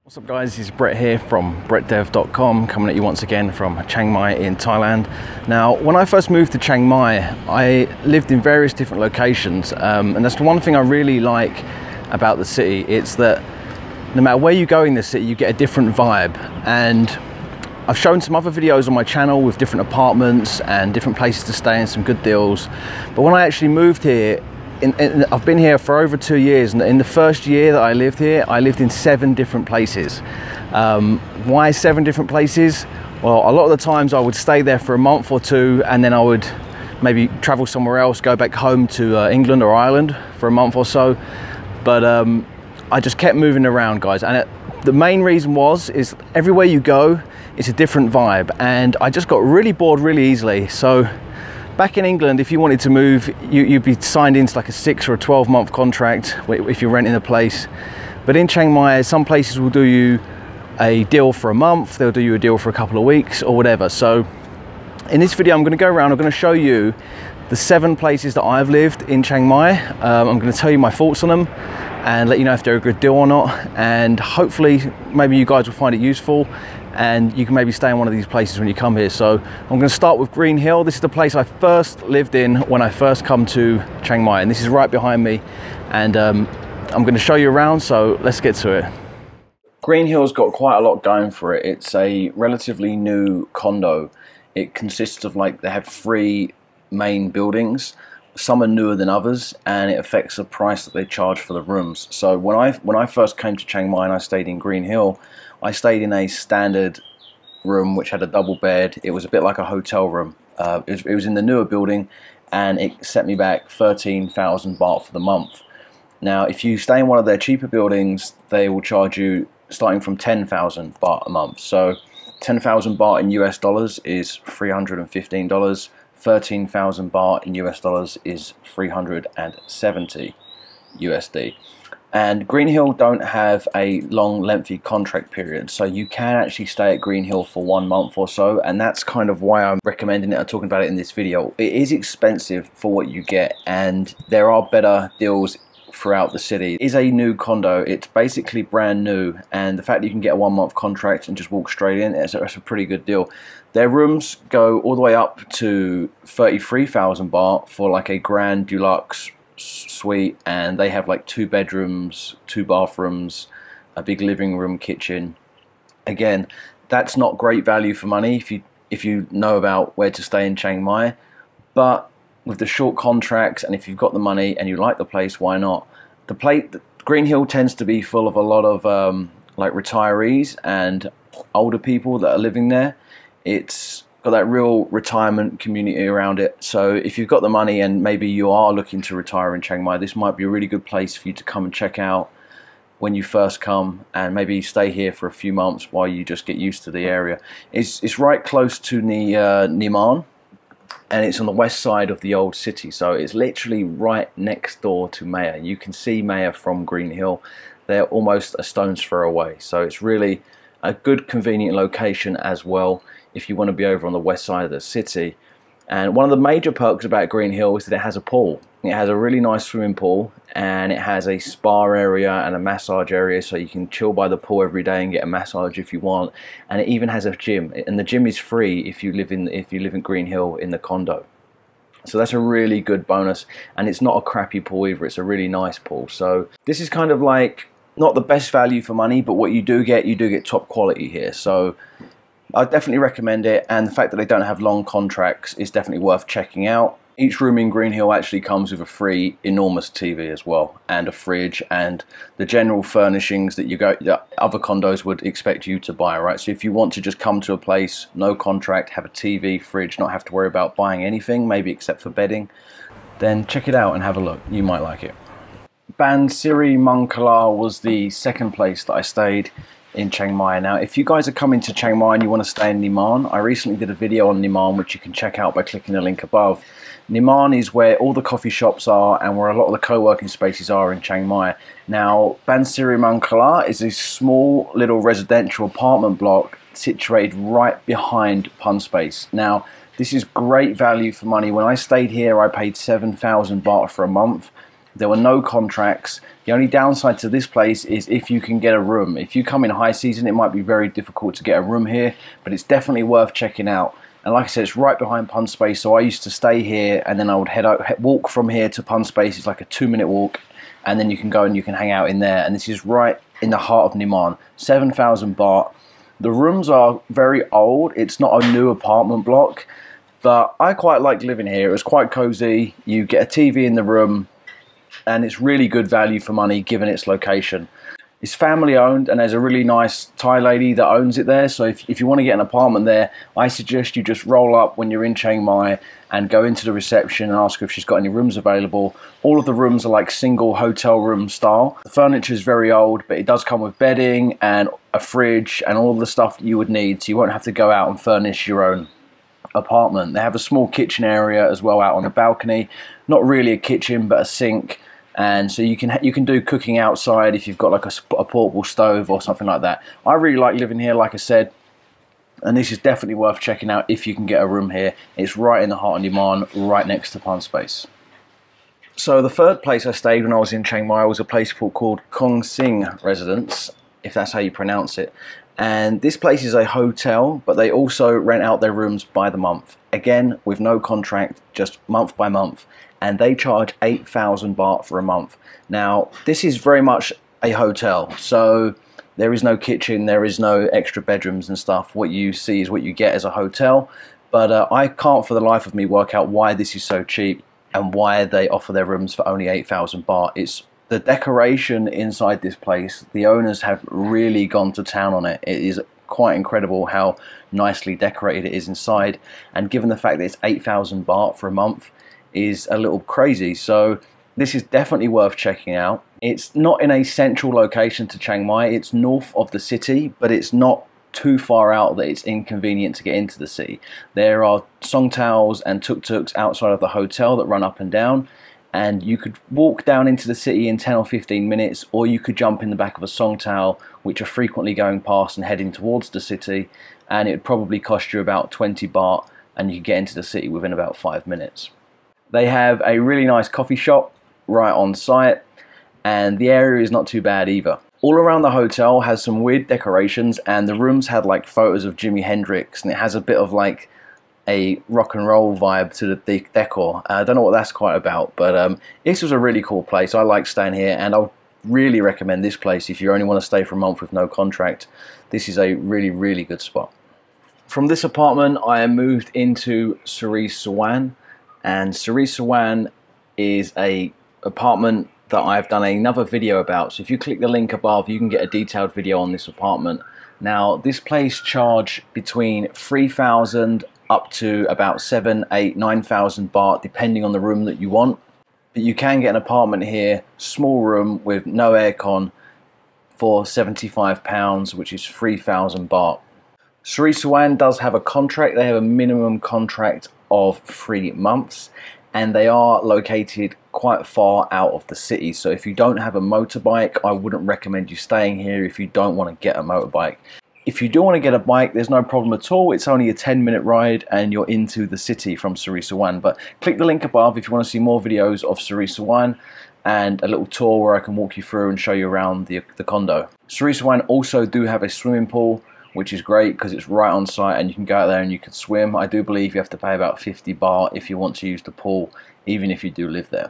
What's up guys, this is Brett here from brettdev.com, coming at you once again from Chiang Mai in Thailand. Now, when I first moved to Chiang Mai, I lived in various different locations, and that's the one thing I really like about the city. It's that no matter where you go in the city, you get a different vibe. And I've shown some other videos on my channel with different apartments and different places to stay and some good deals. But when I actually moved here, I've been here for over 2 years, and in the first year that I lived here, I lived in 7 different places. Why 7 different places? Well, a lot of the times I would stay there for a month or 2, and then I would maybe travel somewhere else, go back home to England or Ireland for a month or so. But I just kept moving around, guys, and the main reason is everywhere you go, it's a different vibe, and I just got really bored really easily. So back in England, if you wanted to move, you'd be signed into like a 6 or a 12-month contract if you're renting a place. But in Chiang Mai, some places will do you a deal for a month, they'll do you a deal for a couple of weeks or whatever. So in this video, I'm going to go around, I'm going to show you the 7 places that I've lived in Chiang Mai. I'm going to tell you my thoughts on them and let you know if they're a good deal or not. And hopefully, maybe you guys will find it useful, and you can maybe stay in one of these places when you come here. So I'm going to start with Green Hill. This is the place I first lived in when I first come to Chiang Mai, and this is right behind me. And I'm going to show you around, so let's get to it. Green Hill's got quite a lot going for it. It's a relatively new condo. It consists of they have 3 main buildings. Some are newer than others, and it affects the price that they charge for the rooms. So when I first came to Chiang Mai and I stayed in Green Hill, I stayed in a standard room which had a double bed. It was a bit like a hotel room. It was in the newer building, and it set me back 13,000 baht for the month. Now, if you stay in one of their cheaper buildings, they will charge you starting from 10,000 baht a month. So 10,000 baht in US dollars is $315. 13,000 baht in US dollars is 370 USD. And Green Hill don't have a long lengthy contract period, so you can actually stay at Green Hill for 1 month or so, and that's kind of why I'm recommending it and talking about it in this video. It is expensive for what you get, and there are better deals throughout the city. It is a new condo, it's basically brand new, and the fact that you can get a 1 month contract and just walk straight in, it's a pretty good deal. Their rooms go all the way up to 33,000 baht for like a grand deluxe suite, and they have like 2 bedrooms, 2 bathrooms, a big living room, kitchen. Again, that's not great value for money if you know about where to stay in Chiang Mai, but with the short contracts, and if you've got the money and you like the place, why not? Green Hill tends to be full of a lot of like retirees and older people that are living there. It's got that real retirement community around it. So if you've got the money and maybe you are looking to retire in Chiang Mai, this might be a really good place for you to come and check out when you first come, and maybe stay here for a few months while you just get used to the area. It's right close to Niman, and it's on the west side of the old city, so it's literally right next door to Maya. You can see Maya from Green Hill. They're almost a stone's throw away, so it's really a good convenient location as well if you want to be over on the west side of the city. And one of the major perks about Green Hill is that it has a pool. It has a really nice swimming pool, and it has a spa area and a massage area, so you can chill by the pool every day and get a massage if you want. And it even has a gym, and the gym is free if you live in Green Hill in the condo. So that's a really good bonus, and it's not a crappy pool either. It's a really nice pool. So this is kind of like not the best value for money, but what you do get top quality here. So I definitely recommend it, and the fact that they don't have long contracts is definitely worth checking out. Each room in Green Hill actually comes with a free enormous TV as well, and a fridge, and the general furnishings that other condos would expect you to buy, right? So if you want to just come to a place, no contract, have a TV, fridge, not have to worry about buying anything, maybe except for bedding, then check it out and have a look. You might like it. Ban Siri Mangkala was the second place that I stayed in Chiang Mai. Now, if you guys are coming to Chiang Mai and you want to stay in Niman, I recently did a video on Niman which you can check out by clicking the link above. Niman is where all the coffee shops are and where a lot of the co-working spaces are in Chiang Mai. Now, Ban Siri Mangkala is a small little residential apartment block situated right behind Pun Space. Now, this is great value for money. When I stayed here, I paid 7,000 baht for a month, There were no contracts. The only downside to this place is if you can get a room. If you come in high season, it might be very difficult to get a room here, but it's definitely worth checking out. And like I said, it's right behind Pun Space, so I used to stay here and then I would walk from here to Pun Space. It's like a 2-minute walk, and then you can go and you can hang out in there. And this is right in the heart of Niman. 7,000 baht. The rooms are very old. It's not a new apartment block, but I quite like living here. It was quite cozy. You get a TV in the room, and it's really good value for money given its location. It's family owned, and there's a really nice Thai lady that owns it there. So if you want to get an apartment there, I suggest you just roll up when you're in Chiang Mai and go into the reception and ask her if she's got any rooms available. All of the rooms are like single hotel room style. The furniture is very old, but it does come with bedding and a fridge and all of the stuff that you would need, so you won't have to go out and furnish your own apartment. They have a small kitchen area as well out on the balcony. Not really a kitchen, but a sink. And so you can do cooking outside if you've got like a portable stove or something like that. I really like living here, like I said, and this is definitely worth checking out if you can get a room here. It's right in the heart of Niman, right next to Pun Space. So the third place I stayed when I was in Chiang Mai was a place called KHUANGSINGH Residence, if that's how you pronounce it. And this place is a hotel, but they also rent out their rooms by the month. Again, with no contract, just month by month. And they charge 8,000 baht for a month. Now, this is very much a hotel, so there is no kitchen, there is no extra bedrooms and stuff. What you see is what you get as a hotel, but I can't for the life of me work out why this is so cheap and why they offer their rooms for only 8,000 baht. It's the decoration inside this place. The owners have really gone to town on it. It is quite incredible how nicely decorated it is inside, and given the fact that it's 8,000 baht for a month, is a little crazy. So this is definitely worth checking out. It's not in a central location to Chiang Mai. It's north of the city, but it's not too far out that it's inconvenient to get into the city. There are songthaos and tuk-tuks outside of the hotel that run up and down, and you could walk down into the city in 10 or 15 minutes, or you could jump in the back of a songthao, which are frequently going past and heading towards the city, and it would probably cost you about 20 baht, and you could get into the city within about 5 minutes. They have a really nice coffee shop right on site, and the area is not too bad either. All around the hotel has some weird decorations, and the rooms had like photos of Jimi Hendrix, and it has a bit of like a rock and roll vibe to the decor. I don't know what that's quite about, but this was a really cool place. I like staying here, and I'll really recommend this place if you only want to stay for a month with no contract. This is a really, really good spot. From this apartment, I moved into Sri Suwan. And Sri Suwan is a apartment that I've done another video about. So if you click the link above, you can get a detailed video on this apartment. Now, this place charge between 3,000 up to about 7, 8, 9,000 baht, depending on the room that you want. But you can get an apartment here, small room with no aircon, for £75, which is 3,000 baht. Sri Suwan does have a contract. They have a minimum contract of 3 months, and they are located quite far out of the city. So if you don't have a motorbike, I wouldn't recommend you staying here if you don't want to get a motorbike. If you do want to get a bike, there's no problem at all. It's only a 10-minute ride and you're into the city from Sri Suwan. But click the link above if you want to see more videos of Sri Suwan and a little tour where I can walk you through and show you around the condo. Sri Suwan also do have a swimming pool, which is great because it's right on site and you can go out there and you can swim. I do believe you have to pay about 50 baht if you want to use the pool, even if you do live there.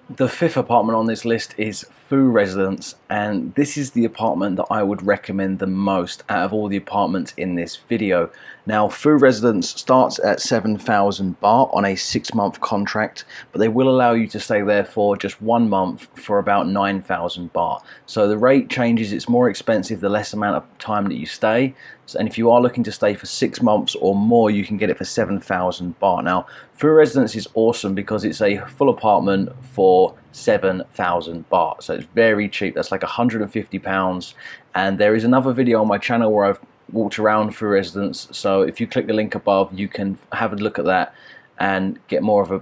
The fifth apartment on this list is Phu Residence, and this is the apartment that I would recommend the most out of all the apartments in this video. Now, Phu Residence starts at 7,000 baht on a 6-month contract, but they will allow you to stay there for just 1 month for about 9,000 baht. So the rate changes, it's more expensive the less amount of time that you stay. And if you are looking to stay for 6 months or more, you can get it for 7,000 baht. Now, Phu Residence is awesome because it's a full apartment for 7,000 baht. So it's very cheap. That's like £150. And there is another video on my channel where I've walked around Phu Residence. So if you click the link above, you can have a look at that and get more of a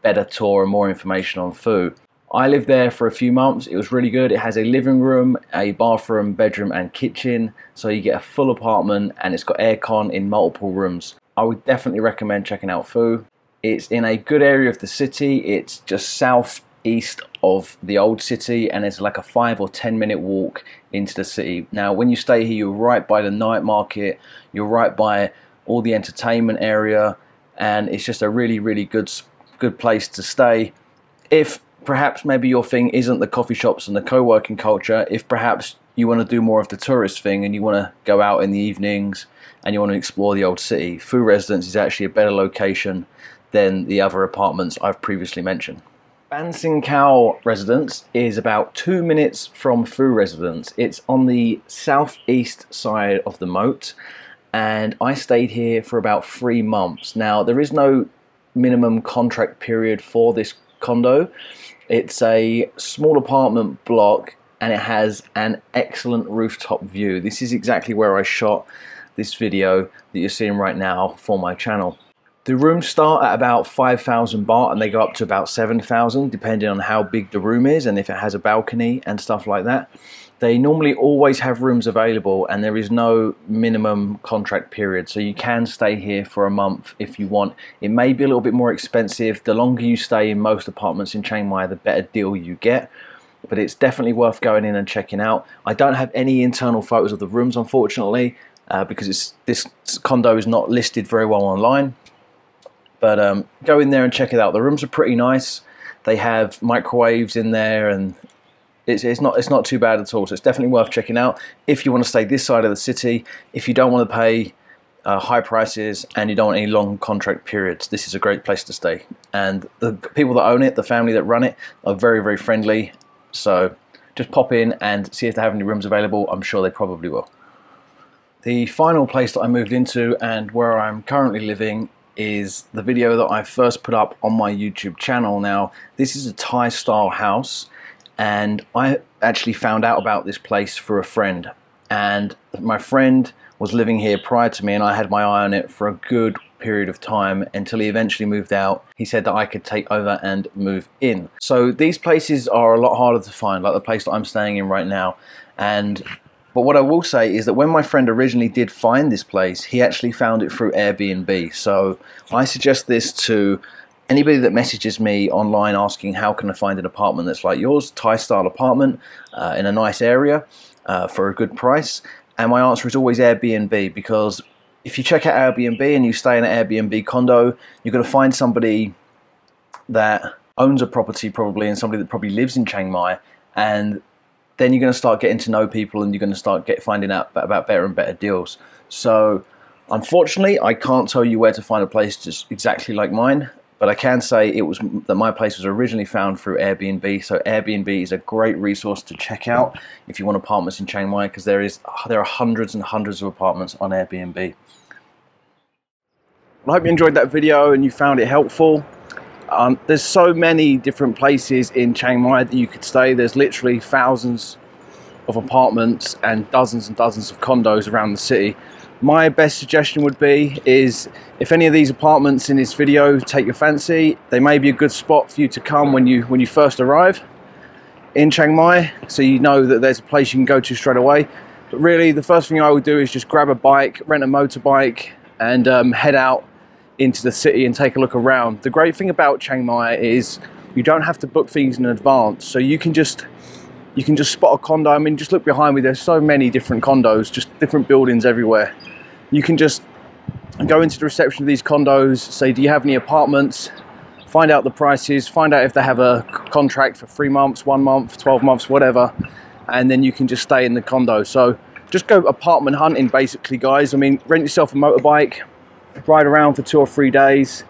better tour and more information on Phu. I lived there for a few months. It was really good. It has a living room, a bathroom, bedroom and kitchen. So you get a full apartment and it's got aircon in multiple rooms. I would definitely recommend checking out Phu. It's in a good area of the city. It's just southeast of the old city, and it's like a 5 or 10 minute walk into the city. Now, when you stay here, you're right by the night market, you're right by all the entertainment area, and it's just a really good place to stay. If perhaps maybe your thing isn't the coffee shops and the co-working culture, if perhaps you want to do more of the tourist thing and you want to go out in the evenings and you want to explore the old city, Phu Residence is actually a better location than the other apartments I've previously mentioned. Ban Sing Khao Residence is about 2 minutes from Phu Residence. It's on the southeast side of the moat, and I stayed here for about 3 months. Now, there is no minimum contract period for this condo. It's a small apartment block and it has an excellent rooftop view. This is exactly where I shot this video that you're seeing right now for my channel. The rooms start at about 5,000 baht and they go up to about 7,000 depending on how big the room is and if it has a balcony and stuff like that. They normally always have rooms available and there is no minimum contract period, so you can stay here for a month if you want. It may be a little bit more expensive. The longer you stay in most apartments in Chiang Mai, the better deal you get, but it's definitely worth going in and checking out. I don't have any internal photos of the rooms, unfortunately, because this condo is not listed very well online, but go in there and check it out. The rooms are pretty nice. They have microwaves in there and it's not too bad at all, so it's definitely worth checking out if you want to stay this side of the city. If you don't want to pay high prices and you don't want any long contract periods, this is a great place to stay. And the people that own it, the family that run it, are very friendly, so just pop in and see if they have any rooms available. I'm sure they probably will. The final place that I moved into and where I'm currently living is the video that I first put up on my YouTube channel. Now, this is a Thai style house, and I actually found out about this place for a friend, and my friend was living here prior to me and I had my eye on it for a good period of time until he eventually moved out. He said that I could take over and move in. So these places are a lot harder to find, like the place that I'm staying in right now. But what I will say is that when my friend originally did find this place, he actually found it through Airbnb. So I suggest this to anybody that messages me online asking how can I find an apartment that's like yours, Thai style apartment in a nice area for a good price. And my answer is always Airbnb, because if you check out Airbnb and you stay in an Airbnb condo, you're going to find somebody that owns a property probably and somebody that probably lives in Chiang Mai, and then you're going to start getting to know people and you're going to start finding out about better and better deals. So unfortunately, I can't tell you where to find a place just exactly like mine, but I can say that my place was originally found through Airbnb. So Airbnb is a great resource to check out if you want apartments in Chiang Mai, because there are hundreds and hundreds of apartments on Airbnb. I hope you enjoyed that video and you found it helpful. There's so many different places in Chiang Mai that you could stay. There's literally thousands of apartments and dozens of condos around the city. My best suggestion would be if any of these apartments in this video take your fancy, they may be a good spot for you to come when you first arrive in Chiang Mai, so you know that there's a place you can go to straight away. But really, the first thing I would do is just grab a bike, rent a motorbike, and head out into the city and take a look around. The great thing about Chiang Mai is you don't have to book things in advance, so you can just spot a condo. I mean, just look behind me, there's so many different condos, just different buildings everywhere. You can just go into the reception of these condos, say, do you have any apartments, find out the prices, find out if they have a contract for 3 months, 1 month, 12 months, whatever, and then you can just stay in the condo. So just go apartment hunting basically, guys. I mean, rent yourself a motorbike, ride around for 2 or 3 days,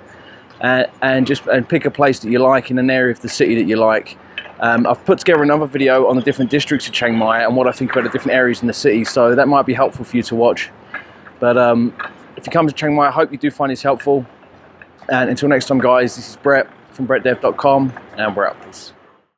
and pick a place that you like in an area of the city that you like. I've put together another video on the different districts of Chiang Mai and what I think about the different areas in the city, so that might be helpful for you to watch. But if you come to Chiang Mai, I hope you do find this helpful. And until next time, guys, this is Brett from brettdev.com, and we're out. Peace.